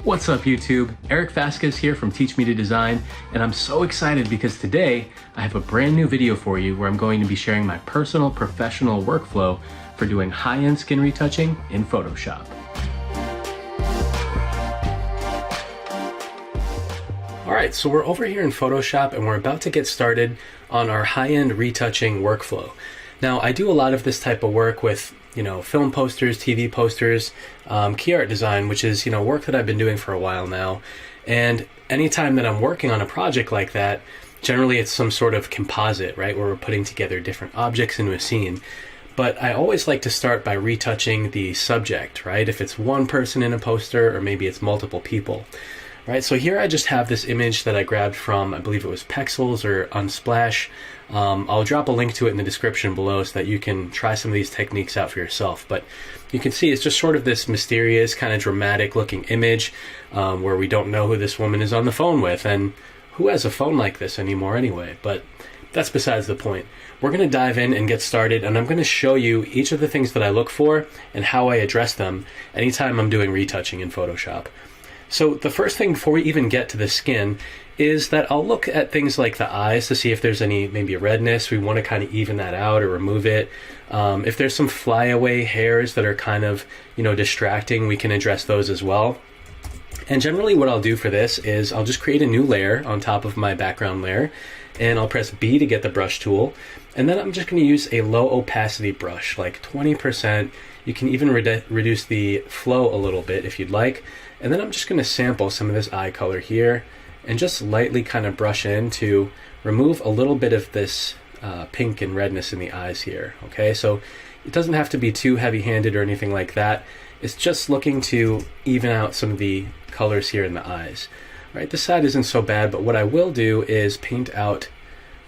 What's up YouTube? Eric Vasquez here from Teach Me to Design, and I'm so excited because today I have a brand new video for you where I'm going to be sharing my personal professional workflow for doing high-end skin retouching in Photoshop. Alright, so we're over here in Photoshop and we're about to get started on our high-end retouching workflow. Now, I do a lot of this type of work with film posters, TV posters, key art design, which is, work that I've been doing for a while now. And anytime that I'm working on a project like that, generally it's some sort of composite, right, where we're putting together different objects into a scene. But I always like to start by retouching the subject, right? If it's one person in a poster or maybe it's multiple people. Right, so here I just have this image that I grabbed from, I believe it was Pexels or Unsplash. I'll drop a link to it in the description below so that you can try some of these techniques out for yourself. But you can see it's just sort of this mysterious, kind of dramatic looking image where we don't know who this woman is on the phone with, and who has a phone like this anymore anyway. But that's besides the point. We're going to dive in and get started, and I'm going to show you each of the things that I look for and how I address them anytime I'm doing retouching in Photoshop. So the first thing before we even get to the skin is that I'll look at things like the eyes to see if there's any maybe redness. We want to kind of even that out or remove it. If there's some flyaway hairs that are kind of distracting, we can address those as well. And generally what I'll do for this is I'll just create a new layer on top of my background layer, and I'll press B to get the brush tool, and then I'm just going to use a low opacity brush, like 20%. You can even reduce the flow a little bit if you'd like. And then I'm just going to sample some of this eye color here and just lightly kind of brush in to remove a little bit of this pink and redness in the eyes here. Okay, so it doesn't have to be too heavy-handed or anything like that. It's just looking to even out some of the colors here in the eyes. Right, this side isn't so bad, but what I will do is paint out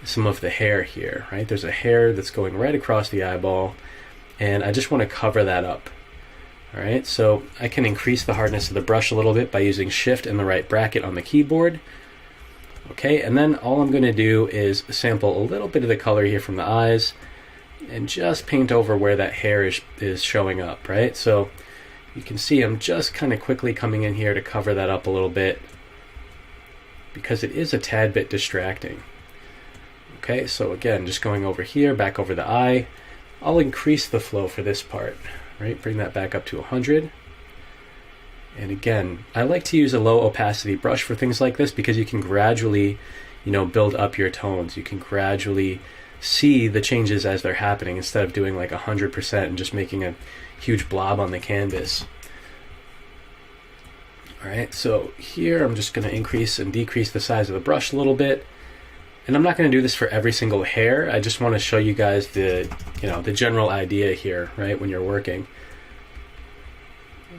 some of the hair here. Right, there's a hair that's going right across the eyeball, and I just want to cover that up. Alright, so I can increase the hardness of the brush a little bit by using Shift and the right bracket on the keyboard. Okay, and then all I'm going to do is sample a little bit of the color here from the eyes and just paint over where that hair is showing up, right? So you can see I'm just kind of quickly coming in here to cover that up a little bit because it is a tad bit distracting. Okay, so again, just going over here, back over the eye. I'll increase the flow for this part. Right, bring that back up to 100. And again, I like to use a low opacity brush for things like this because you can gradually, build up your tones. You can gradually see the changes as they're happening instead of doing like 100% and just making a huge blob on the canvas. Alright, so here I'm just going to increase and decrease the size of the brush a little bit. And I'm not going to do this for every single hair. I just want to show you guys the general idea here, right, when you're working.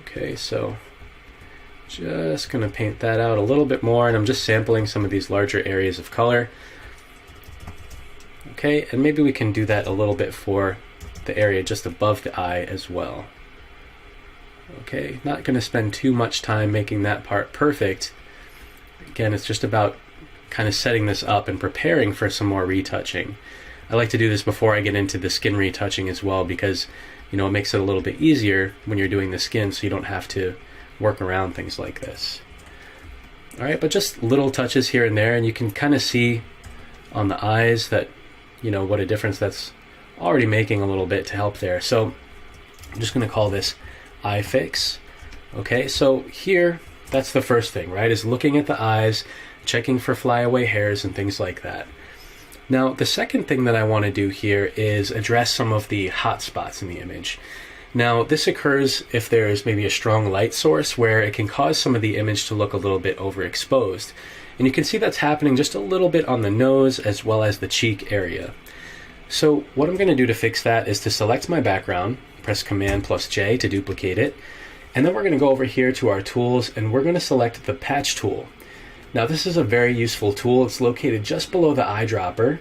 Okay, so just going to paint that out a little bit more, and I'm just sampling some of these larger areas of color. Okay, and maybe we can do that a little bit for the area just above the eye as well. Okay, not going to spend too much time making that part perfect. Again, it's just about kind of setting this up and preparing for some more retouching. I like to do this before I get into the skin retouching as well because it makes it a little bit easier when you're doing the skin so you don't have to work around things like this. Alright, but just little touches here and there, and you can kind of see on the eyes that what a difference that's already making a little bit to help there. So I'm just going to call this eye fix. Okay, so here that's the first thing, right, is looking at the eyes, checking for flyaway hairs and things like that. Now, the second thing that I want to do here is address some of the hot spots in the image. Now, this occurs if there's maybe a strong light source where it can cause some of the image to look a little bit overexposed. And you can see that's happening just a little bit on the nose as well as the cheek area. So what I'm going to do to fix that is to select my background, press Command+J to duplicate it, and then we're going to go over here to our tools and we're going to select the patch tool. Now this is a very useful tool. It's located just below the eyedropper.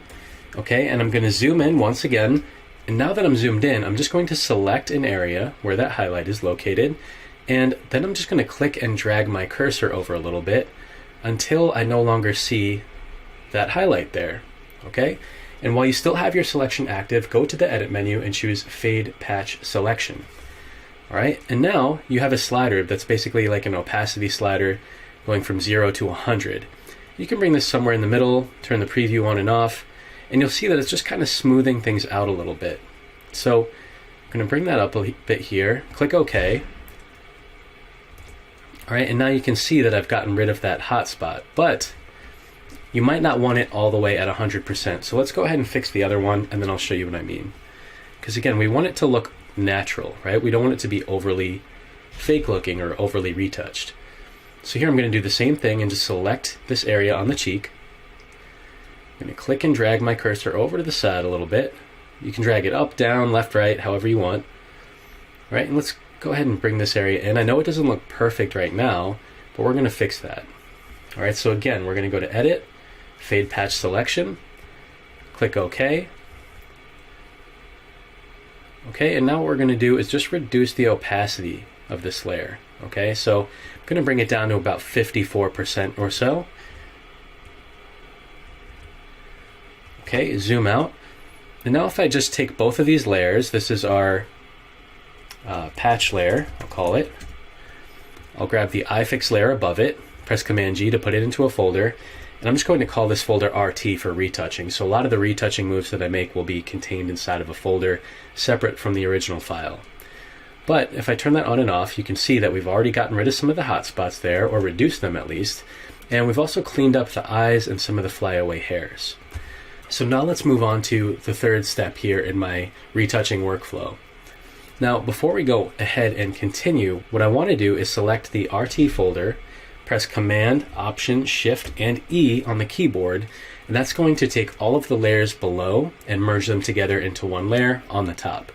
Okay, and I'm going to zoom in once again. And now that I'm zoomed in, I'm just going to select an area where that highlight is located. And then I'm just going to click and drag my cursor over a little bit until I no longer see that highlight there. Okay, and while you still have your selection active, go to the edit menu and choose Fade Patch Selection. All right, and now you have a slider that's basically like an opacity slider going from 0 to 100. You can bring this somewhere in the middle, turn the preview on and off, and you'll see that it's just kind of smoothing things out a little bit. So I'm going to bring that up a bit here, click OK. All right, and now you can see that I've gotten rid of that hot spot, but you might not want it all the way at 100%. So let's go ahead and fix the other one, and then I'll show you what I mean. Because again, we want it to look natural, right? We don't want it to be overly fake looking or overly retouched. So here I'm going to do the same thing and just select this area on the cheek. I'm going to click and drag my cursor over to the side a little bit. You can drag it up, down, left, right, however you want. All right, and let's go ahead and bring this area in. I know it doesn't look perfect right now, but we're going to fix that. All right, so again, we're going to go to Edit, Fade Patch Selection, click OK. Okay, and now what we're going to do is just reduce the opacity of this layer. Okay, so I'm going to bring it down to about 54% or so. Okay, zoom out. And now if I just take both of these layers, this is our patch layer, I'll call it. I'll grab the iFix layer above it, press Command G to put it into a folder, and I'm just going to call this folder RT for retouching. So a lot of the retouching moves that I make will be contained inside of a folder separate from the original file. But if I turn that on and off, you can see that we've already gotten rid of some of the hot spots there, or reduced them at least, and we've also cleaned up the eyes and some of the flyaway hairs. So now let's move on to the third step here in my retouching workflow. Now, before we go ahead and continue, what I want to do is select the RT folder, press Command, Option, Shift, and E on the keyboard, and that's going to take all of the layers below and merge them together into one layer on the top.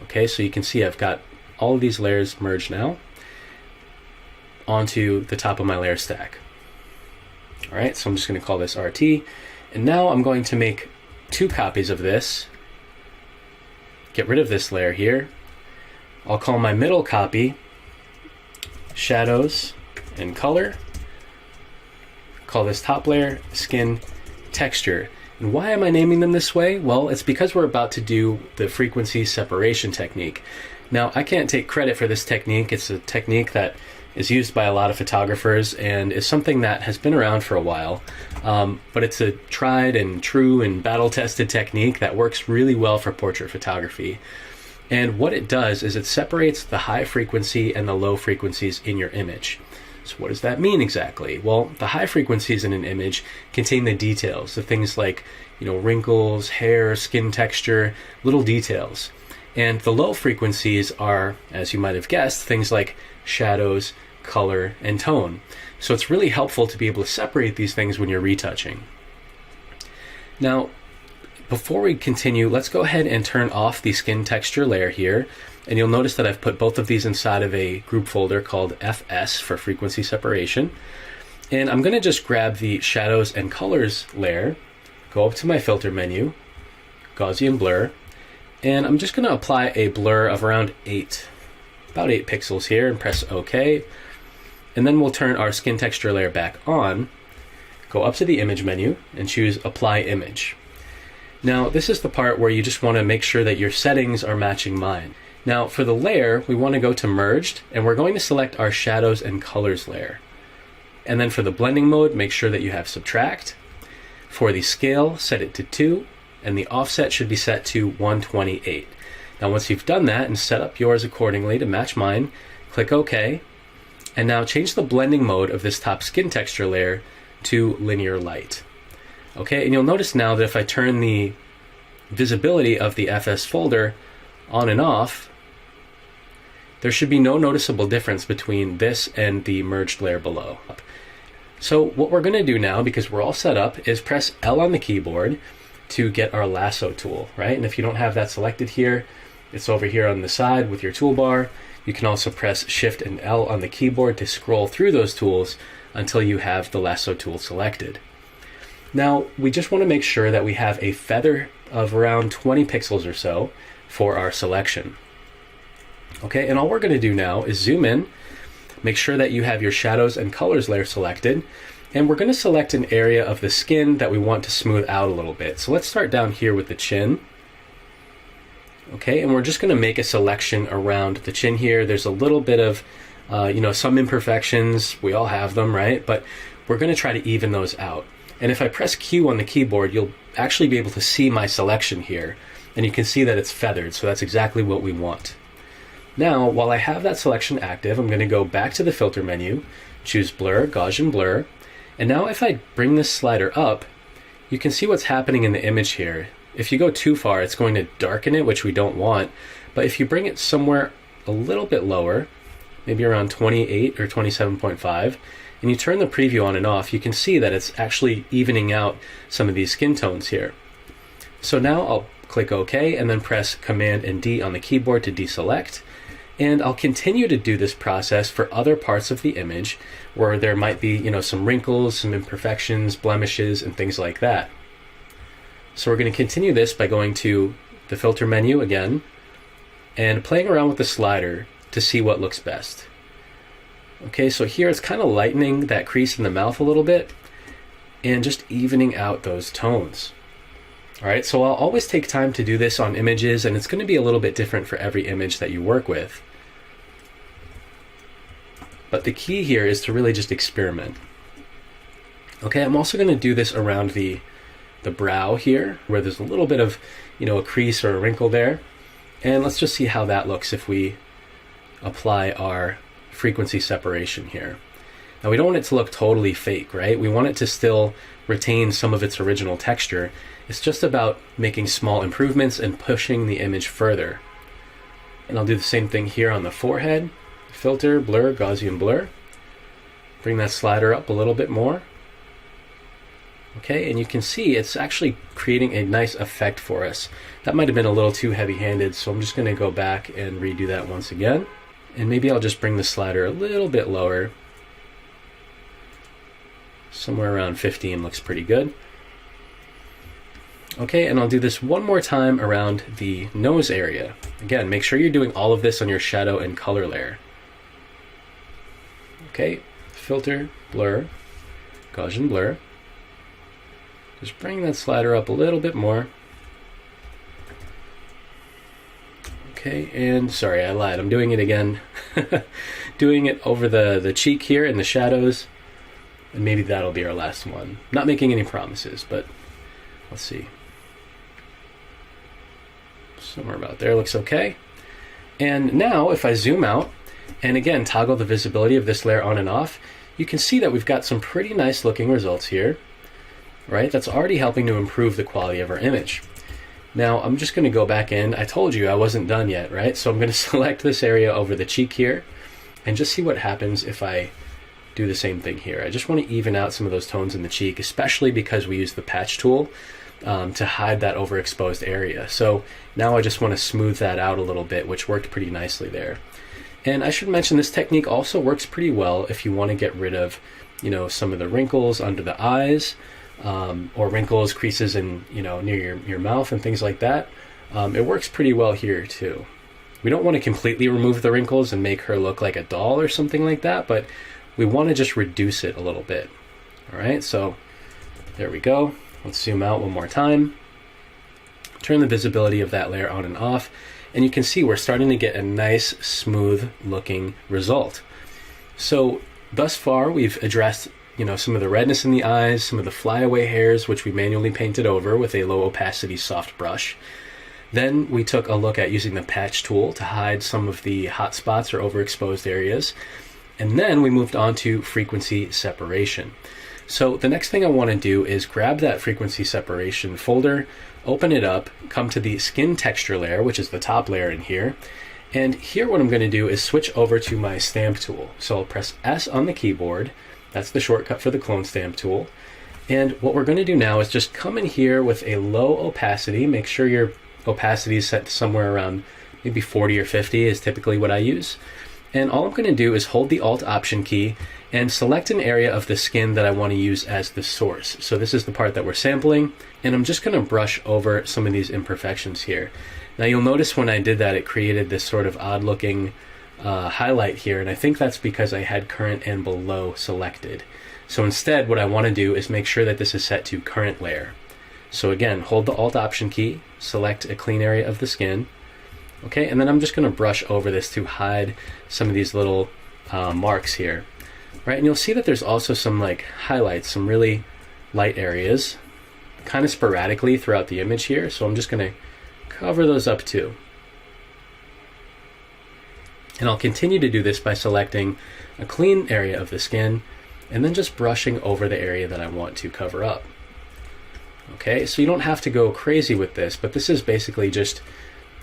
Okay, so you can see I've got all of these layers merged now onto the top of my layer stack. All right, so I'm just going to call this RT, and now I'm going to make 2 copies of this, get rid of this layer here. I'll call my middle copy Shadows and Color. Call this top layer Skin Texture. And why am I naming them this way? Well, it's because we're about to do the frequency separation technique. Now, I can't take credit for this technique. It's a technique that is used by a lot of photographers and is something that has been around for a while. But it's a tried and true and battle-tested technique that works really well for portrait photography. And what it does is it separates the high frequency and the low frequencies in your image. So what does that mean exactly? Well, the high frequencies in an image contain the details, the things like, wrinkles, hair, skin texture, little details. And the low frequencies are, as you might have guessed, things like shadows, color, and tone. So it's really helpful to be able to separate these things when you're retouching. Now, before we continue, let's go ahead and turn off the skin texture layer here. And you'll notice that I've put both of these inside of a group folder called FS for frequency separation. And I'm going to just grab the shadows and colors layer, go up to my filter menu, Gaussian blur, and I'm just going to apply a blur of around about 8 pixels here, and press OK. And then we'll turn our skin texture layer back on, go up to the image menu, and choose Apply Image. Now, this is the part where you just want to make sure that your settings are matching mine. Now, for the layer, we want to go to Merged, and we're going to select our Shadows and Colors layer. And then for the blending mode, make sure that you have Subtract. For the scale, set it to 2, and the offset should be set to 128. Now, once you've done that and set up yours accordingly to match mine, click OK. And now change the blending mode of this top skin texture layer to Linear Light. Okay, and you'll notice now that if I turn the visibility of the FS folder on and off, there should be no noticeable difference between this and the merged layer below. So what we're going to do now, because we're all set up, is press L on the keyboard to get our lasso tool, right? And if you don't have that selected here, it's over here on the side with your toolbar. You can also press Shift and L on the keyboard to scroll through those tools until you have the lasso tool selected. Now, we just want to make sure that we have a feather of around 20 pixels or so for our selection. Okay, and all we're going to do now is zoom in, make sure that you have your shadows and colors layer selected, and we're going to select an area of the skin that we want to smooth out a little bit. So let's start down here with the chin. Okay, and we're just going to make a selection around the chin here. There's a little bit of, some imperfections. We all have them, right? But we're going to try to even those out. And if I press Q on the keyboard, you'll actually be able to see my selection here. And you can see that it's feathered, so that's exactly what we want. Now, while I have that selection active, I'm going to go back to the filter menu, choose Blur, Gaussian Blur. And now if I bring this slider up, you can see what's happening in the image here. If you go too far, it's going to darken it, which we don't want. But if you bring it somewhere a little bit lower, maybe around 28 or 27.5, and you turn the preview on and off, you can see that it's actually evening out some of these skin tones here. So now I'll click OK and then press Command and D on the keyboard to deselect. And I'll continue to do this process for other parts of the image where there might be, some wrinkles, some imperfections, blemishes, and things like that. So we're going to continue this by going to the filter menu again and playing around with the slider to see what looks best. Okay, so here it's kind of lightening that crease in the mouth a little bit and just evening out those tones. All right, so I'll always take time to do this on images, and it's going to be a little bit different for every image that you work with. But the key here is to really just experiment. Okay, I'm also going to do this around the brow here, where there's a little bit of, a crease or a wrinkle there. And let's just see how that looks if we apply our frequency separation here. Now, we don't want it to look totally fake, right? We want it to still retain some of its original texture. It's just about making small improvements and pushing the image further. And I'll do the same thing here on the forehead. Filter, Blur, Gaussian Blur. Bring that slider up a little bit more. Okay, and you can see it's actually creating a nice effect for us. That might have been a little too heavy-handed, so I'm just going to go back and redo that once again. And maybe I'll just bring the slider a little bit lower. Somewhere around 15 looks pretty good. Okay, and I'll do this one more time around the nose area. Again, make sure you're doing all of this on your shadow and color layer. Okay, filter, blur, Gaussian blur. Just bring that slider up a little bit more. Okay, and sorry, I lied. I'm doing it again. Doing it over the cheek here in the shadows. And maybe that'll be our last one. Not making any promises, but let's see. Somewhere about there looks okay. And now if I zoom out and again toggle the visibility of this layer on and off, you can see that we've got some pretty nice looking results here, right? That's already helping to improve the quality of our image. Now I'm just going to go back in. I told you I wasn't done yet, right? So I'm going to select this area over the cheek here and just see what happens if I do the same thing here. I just want to even out some of those tones in the cheek, especially because we use the patch tool to hide that overexposed area. So now I just want to smooth that out a little bit, which worked pretty nicely there. And I should mention this technique also works pretty well if you want to get rid of, some of the wrinkles under the eyes, or wrinkles, creases in, near your mouth and things like that. It works pretty well here too. We don't want to completely remove the wrinkles and make her look like a doll or something like that, but we want to just reduce it a little bit. All right, so there we go. Let's zoom out one more time. Turn the visibility of that layer on and off, and you can see we're starting to get a nice, smooth looking result. So thus far, we've addressed some of the redness in the eyes, some of the flyaway hairs, which we manually painted over with a low opacity soft brush. Then we took a look at using the patch tool to hide some of the hot spots or overexposed areas. And then we moved on to frequency separation. So the next thing I want to do is grab that frequency separation folder, open it up, come to the skin texture layer, which is the top layer in here. And here what I'm going to do is switch over to my stamp tool. So I'll press S on the keyboard. That's the shortcut for the clone stamp tool. And what we're going to do now is just come in here with a low opacity. Make sure your opacity is set to somewhere around maybe 40 or 50 is typically what I use. And all I'm going to do is hold the Alt Option key and select an area of the skin that I want to use as the source. So this is the part that we're sampling, and I'm just going to brush over some of these imperfections here. Now you'll notice when I did that, it created this sort of odd looking highlight here, and I think that's because I had current and below selected. So instead, what I want to do is make sure that this is set to current layer. So again, hold the Alt Option key, select a clean area of the skin, and Okay, and then I'm just going to brush over this to hide some of these little marks here. Right, and you'll see that there's also some like highlights, some really light areas, kind of sporadically throughout the image here. So I'm just going to cover those up too. And I'll continue to do this by selecting a clean area of the skin and then just brushing over the area that I want to cover up. Okay, so you don't have to go crazy with this, but this is basically just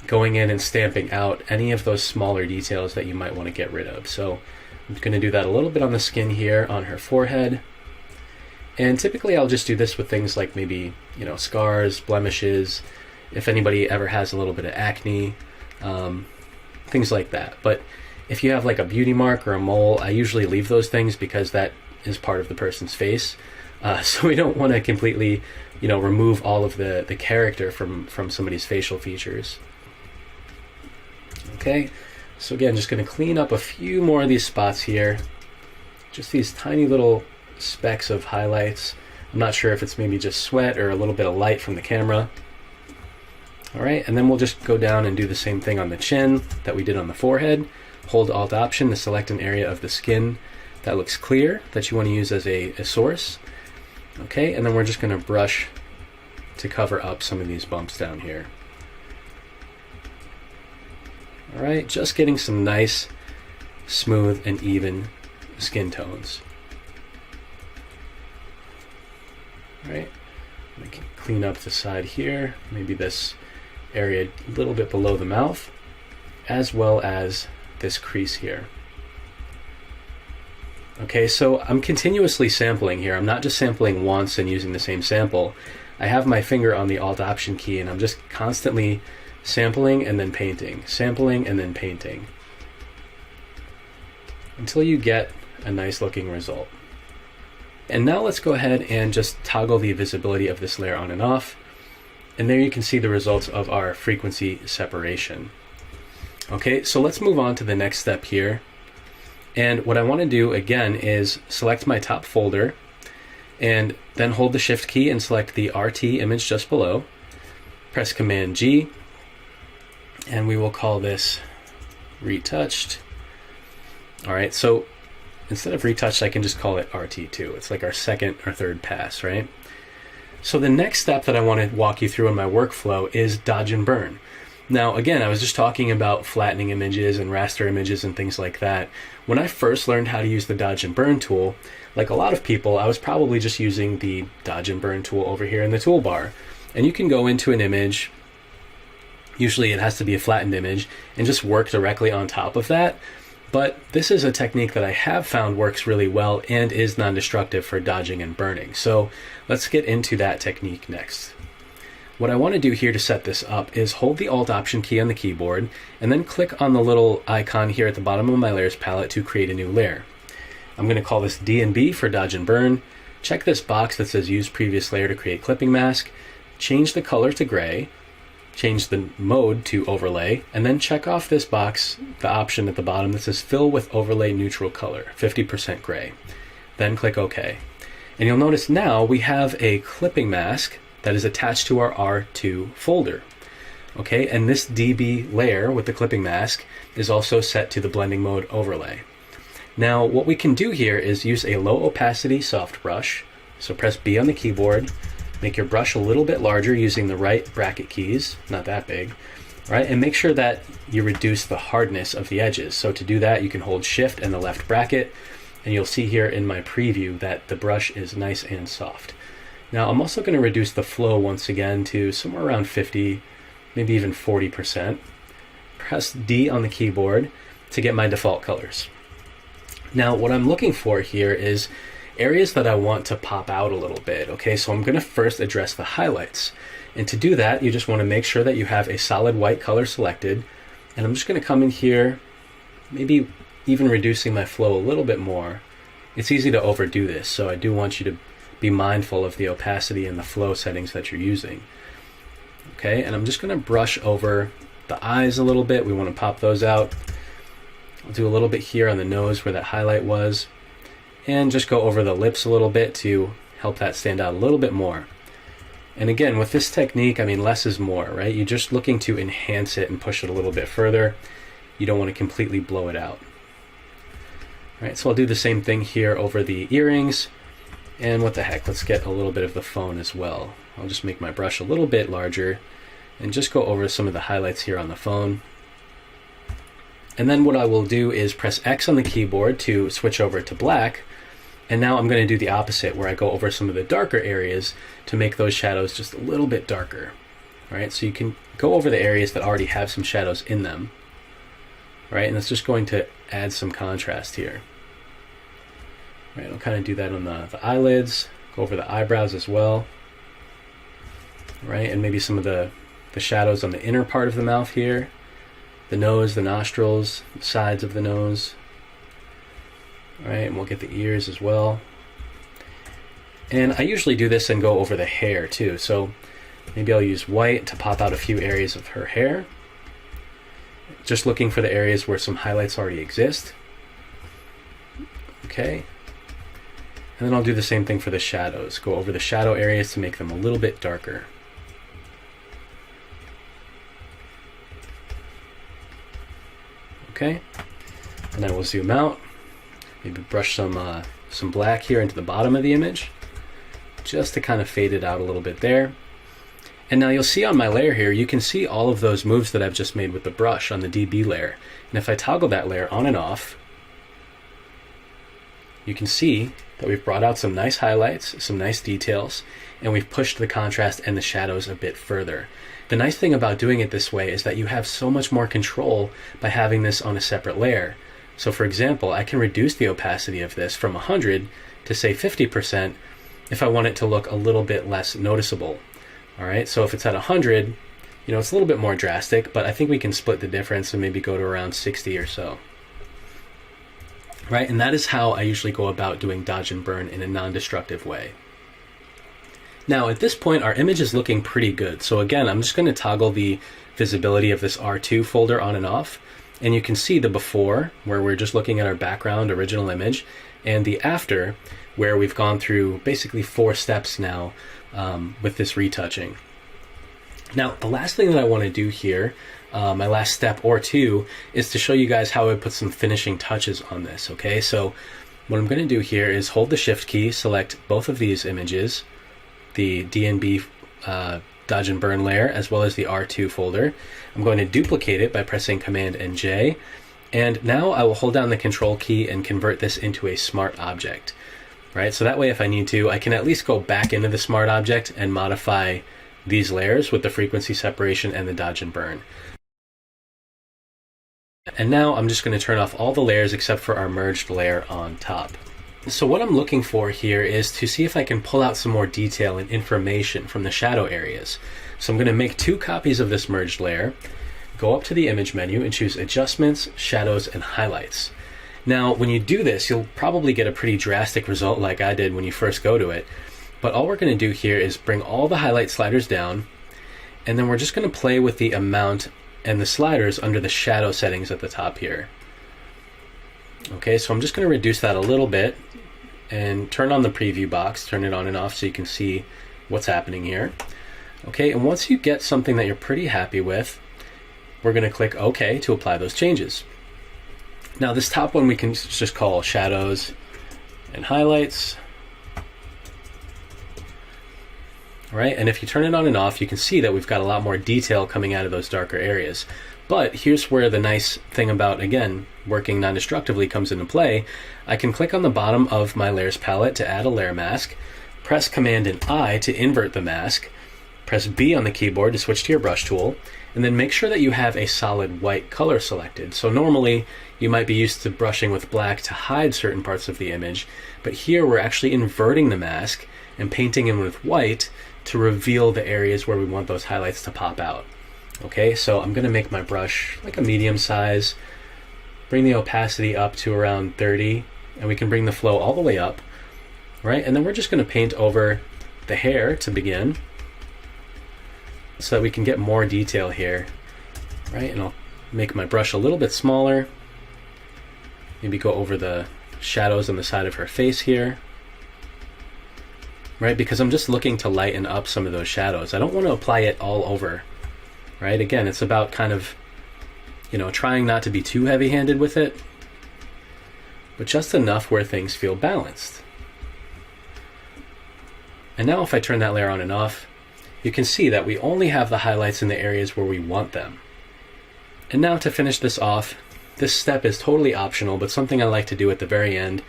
going in and stamping out any of those smaller details that you might want to get rid of. So I'm going to do that a little bit on the skin here on her forehead. And typically I'll just do this with things like maybe, you know, scars, blemishes, if anybody ever has a little bit of acne, things like that. But if you have like a beauty mark or a mole, I usually leave those things because that is part of the person's face. So we don't want to completely, you know, remove all of the character from somebody's facial features. Okay, so again, just going to clean up a few more of these spots here. Just these tiny little specks of highlights. I'm not sure if it's maybe just sweat or a little bit of light from the camera. All right, and then we'll just go down and do the same thing on the chin that we did on the forehead. Hold Alt-Option to select an area of the skin that looks clear that you want to use as a source. Okay, and then we're just going to brush to cover up some of these bumps down here. All right, just getting some nice, smooth, and even skin tones. All right, I'm gonna clean up the side here, maybe this area a little bit below the mouth, as well as this crease here. Okay, so I'm continuously sampling here. I'm not just sampling once and using the same sample. I have my finger on the Alt-Option key and I'm just constantly sampling and then painting, sampling and then painting, until you get a nice looking result. And now let's go ahead and just toggle the visibility of this layer on and off. And there you can see the results of our frequency separation. Okay, so let's move on to the next step here. And what I want to do again is select my top folder and then hold the Shift key and select the RT image just below. Press Command G and we will call this retouched. All right, so instead of retouched, I can just call it RT2. It's like our second or third pass, right? So the next step that I want to walk you through in my workflow is dodge and burn. Now, again, I was just talking about flattening images and raster images and things like that. When I first learned how to use the dodge and burn tool, like a lot of people, I was probably just using the dodge and burn tool over here in the toolbar. And you can go into an image, usually it has to be a flattened image, and just work directly on top of that. But this is a technique that I have found works really well and is non-destructive for dodging and burning. So let's get into that technique next. What I want to do here to set this up is hold the Alt-Option key on the keyboard and then click on the little icon here at the bottom of my layers palette to create a new layer. I'm going to call this D&B for dodge and burn. Check this box that says use previous layer to create clipping mask. Change the color to gray. Change the mode to overlay, and then check off this box, the option at the bottom that says fill with overlay neutral color, 50% gray. Then click OK. And you'll notice now we have a clipping mask that is attached to our R2 folder. Okay, and this DB layer with the clipping mask is also set to the blending mode overlay. Now what we can do here is use a low opacity soft brush. So press B on the keyboard. Make your brush a little bit larger using the right bracket keys, not that big, right? And make sure that you reduce the hardness of the edges. So to do that, you can hold Shift and the left bracket, and you'll see here in my preview that the brush is nice and soft. Now I'm also going to reduce the flow once again to somewhere around 50, maybe even 40%. Press D on the keyboard to get my default colors. Now what I'm looking for here is areas that I want to pop out a little bit. Okay, so I'm going to first address the highlights. And to do that, you just want to make sure that you have a solid white color selected. And I'm just going to come in here, maybe even reducing my flow a little bit more. It's easy to overdo this, so I do want you to be mindful of the opacity and the flow settings that you're using. Okay, and I'm just going to brush over the eyes a little bit. We want to pop those out. I'll do a little bit here on the nose where that highlight was. And just go over the lips a little bit to help that stand out a little bit more. And again, with this technique, I mean, less is more, right? You're just looking to enhance it and push it a little bit further. You don't want to completely blow it out. All right, so I'll do the same thing here over the earrings. And what the heck, let's get a little bit of the phone as well. I'll just make my brush a little bit larger and just go over some of the highlights here on the phone. And then what I will do is press X on the keyboard to switch over to black. And now I'm going to do the opposite, where I go over some of the darker areas to make those shadows just a little bit darker. All right, so you can go over the areas that already have some shadows in them. All right, and it's just going to add some contrast here. All right, I'll kind of do that on the eyelids, go over the eyebrows as well. All right, and maybe some of the shadows on the inner part of the mouth here, the nose, the nostrils, the sides of the nose. All right, and we'll get the ears as well. And I usually do this and go over the hair too. So maybe I'll use white to pop out a few areas of her hair. Just looking for the areas where some highlights already exist. Okay. And then I'll do the same thing for the shadows. Go over the shadow areas to make them a little bit darker. Okay. And I will zoom out. Maybe brush some black here into the bottom of the image, just to kind of fade it out a little bit there. And now you'll see on my layer here, you can see all of those moves that I've just made with the brush on the DB layer. And if I toggle that layer on and off, you can see that we've brought out some nice highlights, some nice details, and we've pushed the contrast and the shadows a bit further. The nice thing about doing it this way is that you have so much more control by having this on a separate layer. So for example, I can reduce the opacity of this from 100 to say 50% if I want it to look a little bit less noticeable. All right, so if it's at 100, it's a little bit more drastic, but I think we can split the difference and maybe go to around 60 or so. Right, and that is how I usually go about doing dodge and burn in a non-destructive way. Now at this point, our image is looking pretty good. So again, I'm just going to toggle the visibility of this R2 folder on and off. And you can see the before, where we're just looking at our background original image, and the after, where we've gone through basically 4 steps now with this retouching. Now, the last thing that I want to do here, my last step or 2, is to show you guys how I put some finishing touches on this, okay? So what I'm going to do here is hold the Shift key, select both of these images, the DNB Dodge and Burn layer, as well as the R2 folder. I'm going to duplicate it by pressing Command and J. And now I will hold down the Control key and convert this into a smart object. Right? So that way, if I need to, I can at least go back into the smart object and modify these layers with the frequency separation and the dodge and burn. And now I'm just going to turn off all the layers except for our merged layer on top. So what I'm looking for here is to see if I can pull out some more detail and information from the shadow areas. So I'm going to make 2 copies of this merged layer, go up to the image menu and choose Adjustments, Shadows, and Highlights. Now, when you do this, you'll probably get a pretty drastic result like I did when you first go to it. But all we're going to do here is bring all the highlight sliders down, and then we're just going to play with the amount and the sliders under the shadow settings at the top here. Okay, so I'm just going to reduce that a little bit and turn on the preview box, turn it on and off so you can see what's happening here. Okay, and once you get something that you're pretty happy with, we're going to click OK to apply those changes. Now this top one we can just call Shadows and Highlights. All right, and if you turn it on and off, you can see that we've got a lot more detail coming out of those darker areas. But here's where the nice thing about, again, working non-destructively comes into play. I can click on the bottom of my layers palette to add a layer mask, press Command and I to invert the mask, press B on the keyboard to switch to your brush tool, and then make sure that you have a solid white color selected. So normally you might be used to brushing with black to hide certain parts of the image, but here we're actually inverting the mask and painting in with white to reveal the areas where we want those highlights to pop out. Okay, so I'm going to make my brush like a medium size, bring the opacity up to around 30, and we can bring the flow all the way up, right? And then we're just going to paint over the hair to begin so that we can get more detail here, right? And I'll make my brush a little bit smaller, maybe go over the shadows on the side of her face here. right? Because I'm just looking to lighten up some of those shadows. I don't want to apply it all over, right? Again, it's about kind of, trying not to be too heavy-handed with it, but just enough where things feel balanced. And now if I turn that layer on and off, you can see that we only have the highlights in the areas where we want them. And now to finish this off, this step is totally optional, but something I like to do at the very end.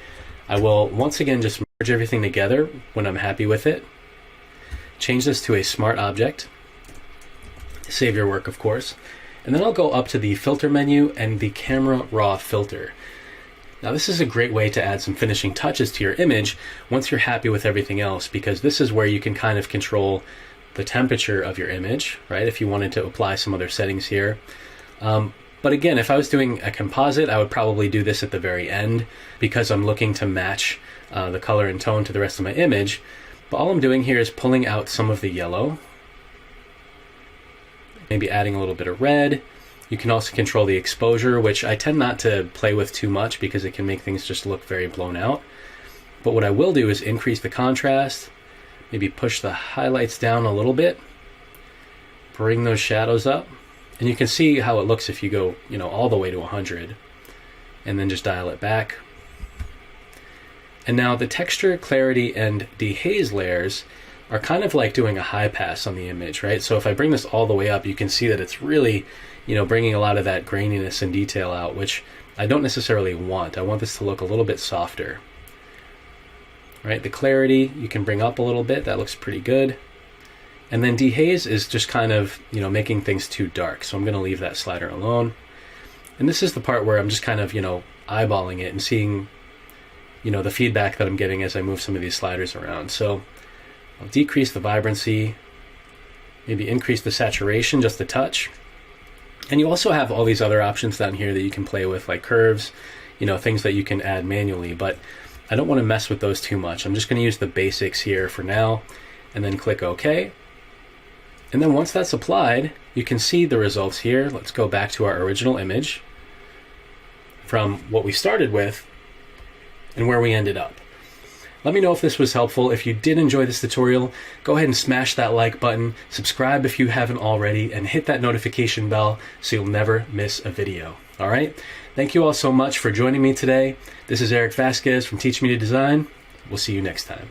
I will once again just merge everything together when I'm happy with it. Change this to a smart object. Save your work, of course. And then I'll go up to the filter menu and the camera raw filter. Now this is a great way to add some finishing touches to your image once you're happy with everything else, because this is where you can kind of control the temperature of your image, right? If you wanted to apply some other settings here. But again, if I was doing a composite, I would probably do this at the very end because I'm looking to match the color and tone to the rest of my image. But all I'm doing here is pulling out some of the yellow, maybe adding a little bit of red. You can also control the exposure, which I tend not to play with too much because it can make things just look very blown out. But what I will do is increase the contrast, maybe push the highlights down a little bit, bring those shadows up. And you can see how it looks if you go, all the way to 100 and then just dial it back. And now the texture, clarity, and dehaze layers are kind of like doing a high pass on the image, right? So if I bring this all the way up, you can see that it's really, bringing a lot of that graininess and detail out, which I don't necessarily want. I want this to look a little bit softer, right? The clarity you can bring up a little bit. That looks pretty good. And then dehaze is just kind of, making things too dark. So I'm going to leave that slider alone. And this is the part where I'm just kind of, eyeballing it and seeing, the feedback that I'm getting as I move some of these sliders around. So I'll decrease the vibrancy, maybe increase the saturation just a touch. And you also have all these other options down here that you can play with, like curves, things that you can add manually. But I don't want to mess with those too much. I'm just going to use the basics here for now, and then click OK. And then once that's applied, you can see the results here. Let's go back to our original image from what we started with and where we ended up. Let me know if this was helpful. If you did enjoy this tutorial, go ahead and smash that like button, subscribe if you haven't already, and hit that notification bell so you'll never miss a video. All right? Thank you all so much for joining me today. This is Eric Vasquez from Teach Me to Design. We'll see you next time.